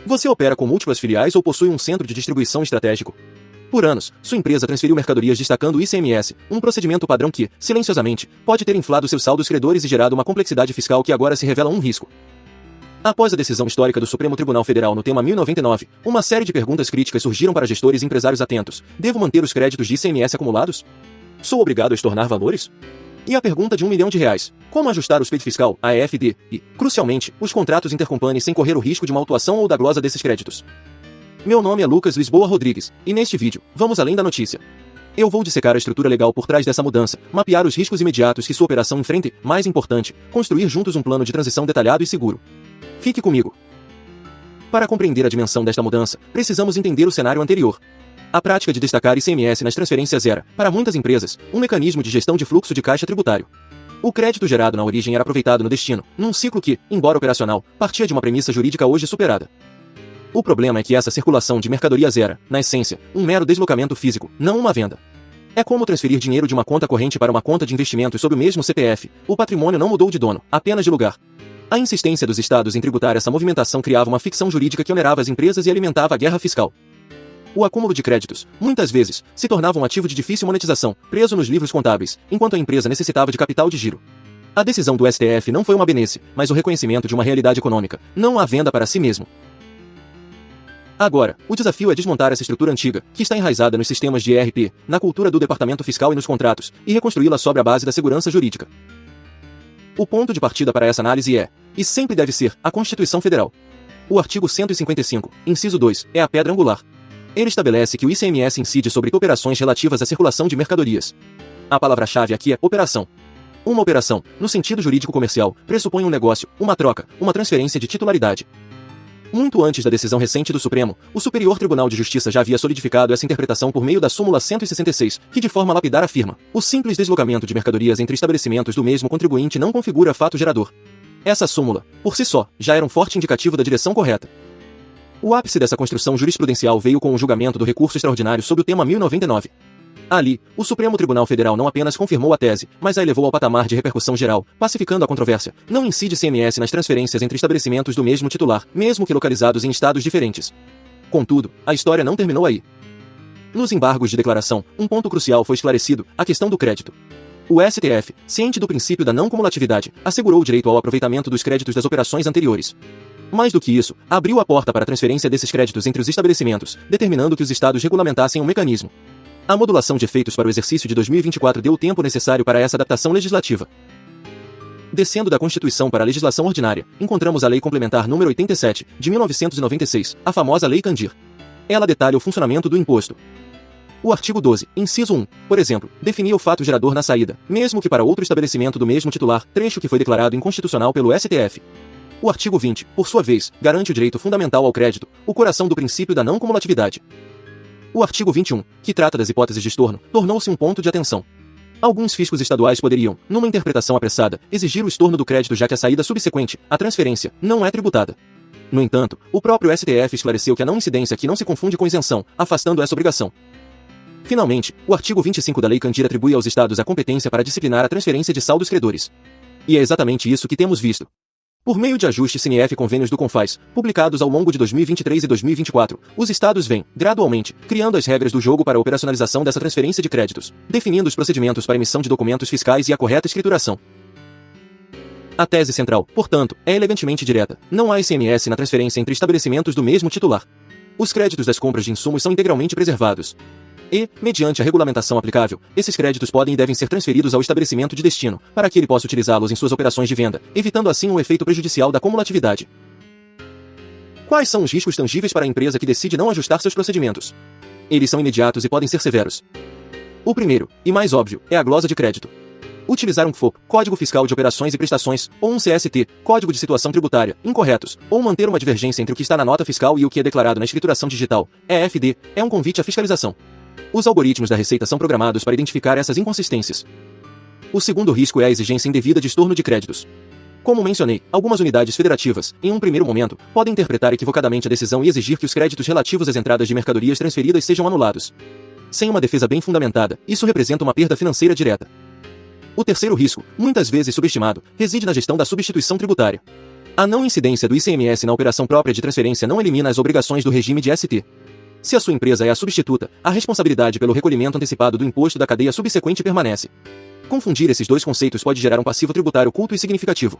Você opera com múltiplas filiais ou possui um centro de distribuição estratégico? Por anos, sua empresa transferiu mercadorias destacando o ICMS, um procedimento padrão que, silenciosamente, pode ter inflado seus saldos credores e gerado uma complexidade fiscal que agora se revela um risco. Após a decisão histórica do Supremo Tribunal Federal no tema 1099, uma série de perguntas críticas surgiram para gestores e empresários atentos. Devo manter os créditos de ICMS acumulados? Sou obrigado a estornar valores? E a pergunta de R$1 milhão: como ajustar o peito fiscal, a EFD, e, crucialmente, os contratos intercompany sem correr o risco de uma autuação ou da glosa desses créditos? Meu nome é Lucas Lisboa Rodrigues, e neste vídeo, vamos além da notícia. Eu vou dissecar a estrutura legal por trás dessa mudança, mapear os riscos imediatos que sua operação enfrenta e, mais importante, construir juntos um plano de transição detalhado e seguro. Fique comigo. Para compreender a dimensão desta mudança, precisamos entender o cenário anterior. A prática de destacar ICMS nas transferências era, para muitas empresas, um mecanismo de gestão de fluxo de caixa tributário. O crédito gerado na origem era aproveitado no destino, num ciclo que, embora operacional, partia de uma premissa jurídica hoje superada. O problema é que essa circulação de mercadorias era, na essência, um mero deslocamento físico, não uma venda. É como transferir dinheiro de uma conta corrente para uma conta de investimentos sob o mesmo CPF. O patrimônio não mudou de dono, apenas de lugar. A insistência dos estados em tributar essa movimentação criava uma ficção jurídica que onerava as empresas e alimentava a guerra fiscal. O acúmulo de créditos, muitas vezes, se tornava um ativo de difícil monetização, preso nos livros contábeis, enquanto a empresa necessitava de capital de giro. A decisão do STF não foi uma benesse, mas o reconhecimento de uma realidade econômica, não a venda para si mesmo. Agora, o desafio é desmontar essa estrutura antiga, que está enraizada nos sistemas de ERP, na cultura do departamento fiscal e nos contratos, e reconstruí-la sobre a base da segurança jurídica. O ponto de partida para essa análise é, e sempre deve ser, a Constituição Federal. O artigo 155, inciso 2, é a pedra angular. Ele estabelece que o ICMS incide sobre operações relativas à circulação de mercadorias. A palavra-chave aqui é operação. Uma operação, no sentido jurídico comercial, pressupõe um negócio, uma troca, uma transferência de titularidade. Muito antes da decisão recente do Supremo, o Superior Tribunal de Justiça já havia solidificado essa interpretação por meio da súmula 166, que de forma lapidar afirma: o simples deslocamento de mercadorias entre estabelecimentos do mesmo contribuinte não configura fato gerador. Essa súmula, por si só, já era um forte indicativo da direção correta. O ápice dessa construção jurisprudencial veio com o julgamento do recurso extraordinário sob o tema 1099. Ali, o Supremo Tribunal Federal não apenas confirmou a tese, mas a elevou ao patamar de repercussão geral, pacificando a controvérsia. Não incide ICMS nas transferências entre estabelecimentos do mesmo titular, mesmo que localizados em estados diferentes. Contudo, a história não terminou aí. Nos embargos de declaração, um ponto crucial foi esclarecido: a questão do crédito. O STF, ciente do princípio da não cumulatividade, assegurou o direito ao aproveitamento dos créditos das operações anteriores. Mais do que isso, abriu a porta para a transferência desses créditos entre os estabelecimentos, determinando que os estados regulamentassem um mecanismo. A modulação de efeitos para o exercício de 2024 deu o tempo necessário para essa adaptação legislativa. Descendo da Constituição para a legislação ordinária, encontramos a Lei Complementar nº 87, de 1996, a famosa Lei Candir. Ela detalha o funcionamento do imposto. O artigo 12, inciso 1, por exemplo, definia o fato gerador na saída, mesmo que para outro estabelecimento do mesmo titular, trecho que foi declarado inconstitucional pelo STF. O artigo 20, por sua vez, garante o direito fundamental ao crédito, o coração do princípio da não cumulatividade. O artigo 21, que trata das hipóteses de estorno, tornou-se um ponto de atenção. Alguns fiscos estaduais poderiam, numa interpretação apressada, exigir o estorno do crédito já que a saída subsequente, a transferência, não é tributada. No entanto, o próprio STF esclareceu que a não incidência aqui não se confunde com isenção, afastando essa obrigação. Finalmente, o artigo 25 da Lei Candir atribui aos estados a competência para disciplinar a transferência de saldos credores. E é exatamente isso que temos visto. Por meio de ajustes CNF e convênios do CONFAS, publicados ao longo de 2023 e 2024, os estados vêm, gradualmente, criando as regras do jogo para a operacionalização dessa transferência de créditos, definindo os procedimentos para emissão de documentos fiscais e a correta escrituração. A tese central, portanto, é elegantemente direta: não há ICMS na transferência entre estabelecimentos do mesmo titular. Os créditos das compras de insumos são integralmente preservados. E, mediante a regulamentação aplicável, esses créditos podem e devem ser transferidos ao estabelecimento de destino, para que ele possa utilizá-los em suas operações de venda, evitando assim um efeito prejudicial da cumulatividade. Quais são os riscos tangíveis para a empresa que decide não ajustar seus procedimentos? Eles são imediatos e podem ser severos. O primeiro, e mais óbvio, é a glosa de crédito. Utilizar um CFOP, Código Fiscal de Operações e Prestações, ou um CST, Código de Situação Tributária, incorretos, ou manter uma divergência entre o que está na nota fiscal e o que é declarado na escrituração digital, EFD, é um convite à fiscalização. Os algoritmos da Receita são programados para identificar essas inconsistências. O segundo risco é a exigência indevida de estorno de créditos. Como mencionei, algumas unidades federativas, em um primeiro momento, podem interpretar equivocadamente a decisão e exigir que os créditos relativos às entradas de mercadorias transferidas sejam anulados. Sem uma defesa bem fundamentada, isso representa uma perda financeira direta. O terceiro risco, muitas vezes subestimado, reside na gestão da substituição tributária. A não incidência do ICMS na operação própria de transferência não elimina as obrigações do regime de ST. Se a sua empresa é a substituta, a responsabilidade pelo recolhimento antecipado do imposto da cadeia subsequente permanece. Confundir esses dois conceitos pode gerar um passivo tributário oculto e significativo.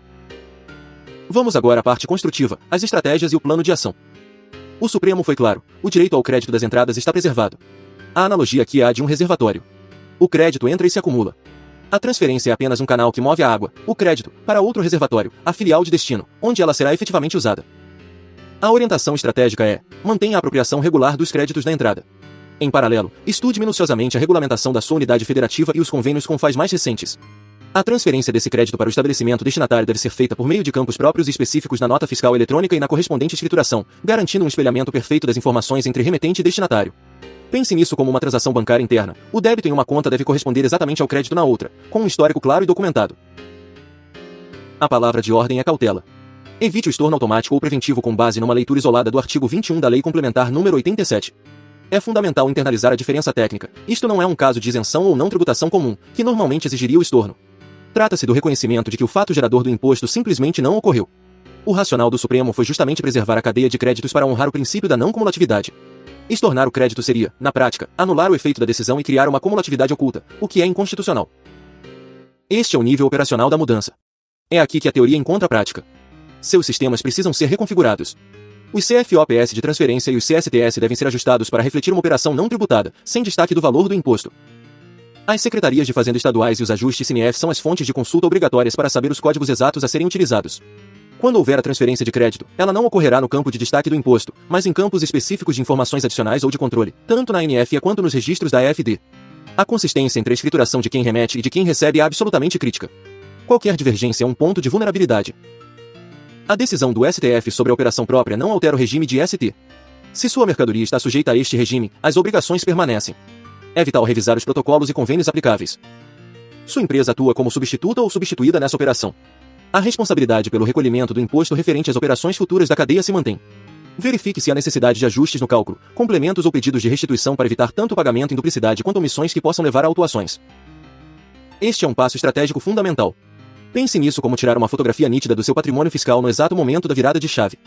Vamos agora à parte construtiva, as estratégias e o plano de ação. O Supremo foi claro: o direito ao crédito das entradas está preservado. A analogia aqui é a de um reservatório. O crédito entra e se acumula. A transferência é apenas um canal que move a água, o crédito, para outro reservatório, a filial de destino, onde ela será efetivamente usada. A orientação estratégica é: mantenha a apropriação regular dos créditos da entrada. Em paralelo, estude minuciosamente a regulamentação da sua unidade federativa e os convênios com FAIs mais recentes. A transferência desse crédito para o estabelecimento destinatário deve ser feita por meio de campos próprios e específicos na nota fiscal eletrônica e na correspondente escrituração, garantindo um espelhamento perfeito das informações entre remetente e destinatário. Pense nisso como uma transação bancária interna. O débito em uma conta deve corresponder exatamente ao crédito na outra, com um histórico claro e documentado. A palavra de ordem é cautela. Evite o estorno automático ou preventivo com base numa leitura isolada do artigo 21 da Lei Complementar número 87. É fundamental internalizar a diferença técnica. Isto não é um caso de isenção ou não tributação comum, que normalmente exigiria o estorno. Trata-se do reconhecimento de que o fato gerador do imposto simplesmente não ocorreu. O racional do Supremo foi justamente preservar a cadeia de créditos para honrar o princípio da não cumulatividade. Estornar o crédito seria, na prática, anular o efeito da decisão e criar uma cumulatividade oculta, o que é inconstitucional. Este é o nível operacional da mudança. É aqui que a teoria encontra a prática. Seus sistemas precisam ser reconfigurados. Os CFOPS de transferência e os CSTS devem ser ajustados para refletir uma operação não tributada, sem destaque do valor do imposto. As secretarias de fazenda estaduais e os ajustes CNF são as fontes de consulta obrigatórias para saber os códigos exatos a serem utilizados. Quando houver a transferência de crédito, ela não ocorrerá no campo de destaque do imposto, mas em campos específicos de informações adicionais ou de controle, tanto na NFE quanto nos registros da AFD. A consistência entre a escrituração de quem remete e de quem recebe é absolutamente crítica. Qualquer divergência é um ponto de vulnerabilidade. A decisão do STF sobre a operação própria não altera o regime de ST. Se sua mercadoria está sujeita a este regime, as obrigações permanecem. É vital revisar os protocolos e convênios aplicáveis. Sua empresa atua como substituta ou substituída nessa operação. A responsabilidade pelo recolhimento do imposto referente às operações futuras da cadeia se mantém. Verifique se há necessidade de ajustes no cálculo, complementos ou pedidos de restituição para evitar tanto pagamento em duplicidade quanto omissões que possam levar a autuações. Este é um passo estratégico fundamental. Pense nisso como tirar uma fotografia nítida do seu patrimônio fiscal no exato momento da virada de chave.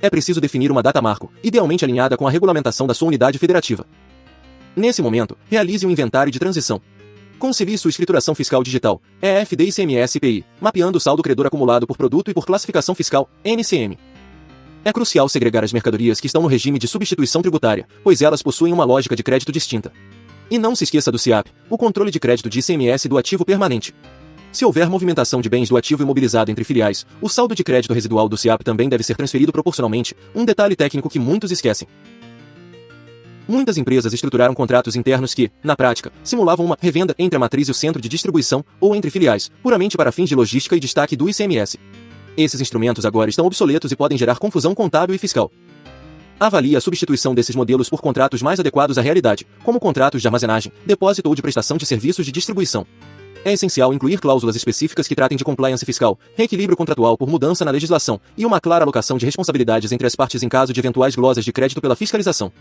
É preciso definir uma data marco, idealmente alinhada com a regulamentação da sua unidade federativa. Nesse momento, realize um inventário de transição. Concilie sua escrituração fiscal digital, EFD ICMS IPI, mapeando o saldo credor acumulado por produto e por classificação fiscal, NCM. É crucial segregar as mercadorias que estão no regime de substituição tributária, pois elas possuem uma lógica de crédito distinta. E não se esqueça do CIAP, o controle de crédito de ICMS do ativo permanente. Se houver movimentação de bens do ativo imobilizado entre filiais, o saldo de crédito residual do CIAP também deve ser transferido proporcionalmente, um detalhe técnico que muitos esquecem. Muitas empresas estruturaram contratos internos que, na prática, simulavam uma revenda entre a matriz e o centro de distribuição, ou entre filiais, puramente para fins de logística e destaque do ICMS. Esses instrumentos agora estão obsoletos e podem gerar confusão contábil e fiscal. Avalie a substituição desses modelos por contratos mais adequados à realidade, como contratos de armazenagem, depósito ou de prestação de serviços de distribuição. É essencial incluir cláusulas específicas que tratem de compliance fiscal, reequilíbrio contratual por mudança na legislação, e uma clara alocação de responsabilidades entre as partes em caso de eventuais glosas de crédito pela fiscalização.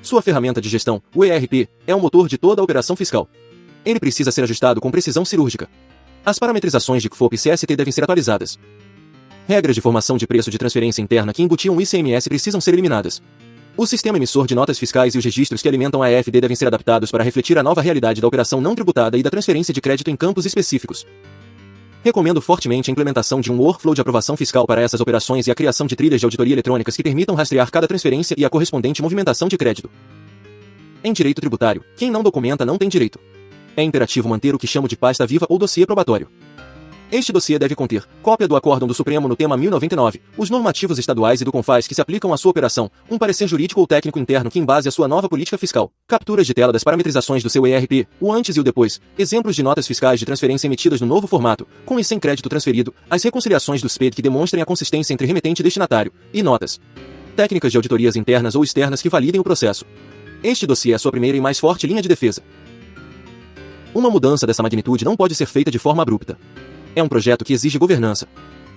Sua ferramenta de gestão, o ERP, é o motor de toda a operação fiscal. Ele precisa ser ajustado com precisão cirúrgica. As parametrizações de CFOP e CST devem ser atualizadas. Regras de formação de preço de transferência interna que embutiam o ICMS precisam ser eliminadas. O sistema emissor de notas fiscais e os registros que alimentam a AFD devem ser adaptados para refletir a nova realidade da operação não tributada e da transferência de crédito em campos específicos. Recomendo fortemente a implementação de um workflow de aprovação fiscal para essas operações e a criação de trilhas de auditoria eletrônicas que permitam rastrear cada transferência e a correspondente movimentação de crédito. Em direito tributário, quem não documenta não tem direito. É imperativo manter o que chamo de pasta viva ou dossiê probatório. Este dossiê deve conter cópia do acórdão do Supremo no tema 1099, os normativos estaduais e do CONFAS que se aplicam à sua operação, um parecer jurídico ou técnico interno que embase a sua nova política fiscal, capturas de tela das parametrizações do seu ERP, o antes e o depois, exemplos de notas fiscais de transferência emitidas no novo formato, com e sem crédito transferido, as reconciliações do SPED que demonstrem a consistência entre remetente e destinatário, e notas. Técnicas de auditorias internas ou externas que validem o processo. Este dossiê é a sua primeira e mais forte linha de defesa. Uma mudança dessa magnitude não pode ser feita de forma abrupta. É um projeto que exige governança.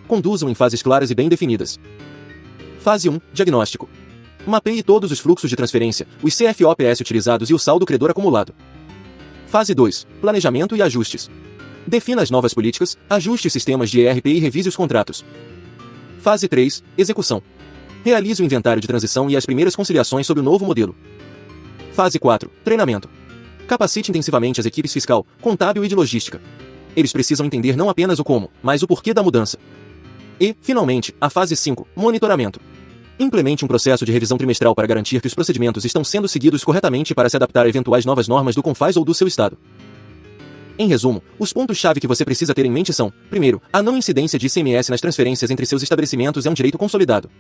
Conduzam em fases claras e bem definidas. Fase 1. Diagnóstico. Mapeie todos os fluxos de transferência, os CFOPS utilizados e o saldo credor acumulado. Fase 2. Planejamento e ajustes. Defina as novas políticas, ajuste os sistemas de ERP e revise os contratos. Fase 3. Execução. Realize o inventário de transição e as primeiras conciliações sobre o novo modelo. Fase 4. Treinamento. Capacite intensivamente as equipes fiscal, contábil e de logística. Eles precisam entender não apenas o como, mas o porquê da mudança. E, finalmente, a fase 5. Monitoramento. Implemente um processo de revisão trimestral para garantir que os procedimentos estão sendo seguidos corretamente para se adaptar a eventuais novas normas do CONFAS ou do seu estado. Em resumo, os pontos-chave que você precisa ter em mente são: primeiro, a não incidência de ICMS nas transferências entre seus estabelecimentos é um direito consolidado.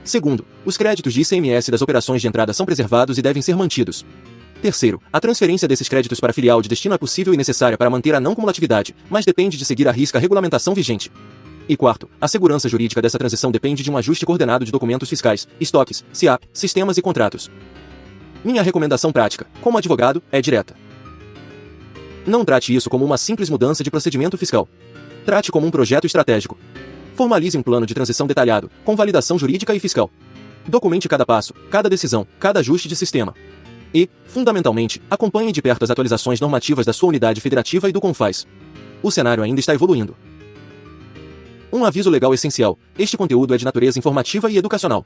Segundo, os créditos de ICMS das operações de entrada são preservados e devem ser mantidos. Terceiro, a transferência desses créditos para a filial de destino é possível e necessária para manter a não cumulatividade, mas depende de seguir à risca a regulamentação vigente. E quarto, a segurança jurídica dessa transição depende de um ajuste coordenado de documentos fiscais, estoques, SIAP, sistemas e contratos. Minha recomendação prática, como advogado, é direta. Não trate isso como uma simples mudança de procedimento fiscal. Trate como um projeto estratégico. Formalize um plano de transição detalhado, com validação jurídica e fiscal. Documente cada passo, cada decisão, cada ajuste de sistema. E, fundamentalmente, acompanhe de perto as atualizações normativas da sua unidade federativa e do CONFAS. O cenário ainda está evoluindo. Um aviso legal essencial: este conteúdo é de natureza informativa e educacional.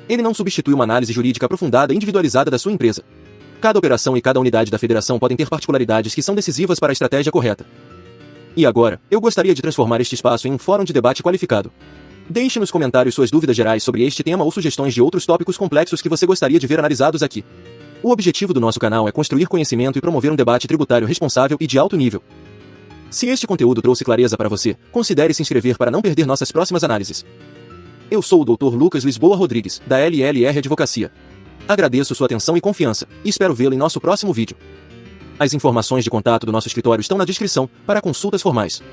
Ele não substitui uma análise jurídica aprofundada e individualizada da sua empresa. Cada operação e cada unidade da federação podem ter particularidades que são decisivas para a estratégia correta. E agora, eu gostaria de transformar este espaço em um fórum de debate qualificado. Deixe nos comentários suas dúvidas gerais sobre este tema ou sugestões de outros tópicos complexos que você gostaria de ver analisados aqui. O objetivo do nosso canal é construir conhecimento e promover um debate tributário responsável e de alto nível. Se este conteúdo trouxe clareza para você, considere se inscrever para não perder nossas próximas análises. Eu sou o Dr. Lucas Lisboa Rodrigues, da LLR Advocacia. Agradeço sua atenção e confiança, e espero vê-lo em nosso próximo vídeo. As informações de contato do nosso escritório estão na descrição, para consultas formais.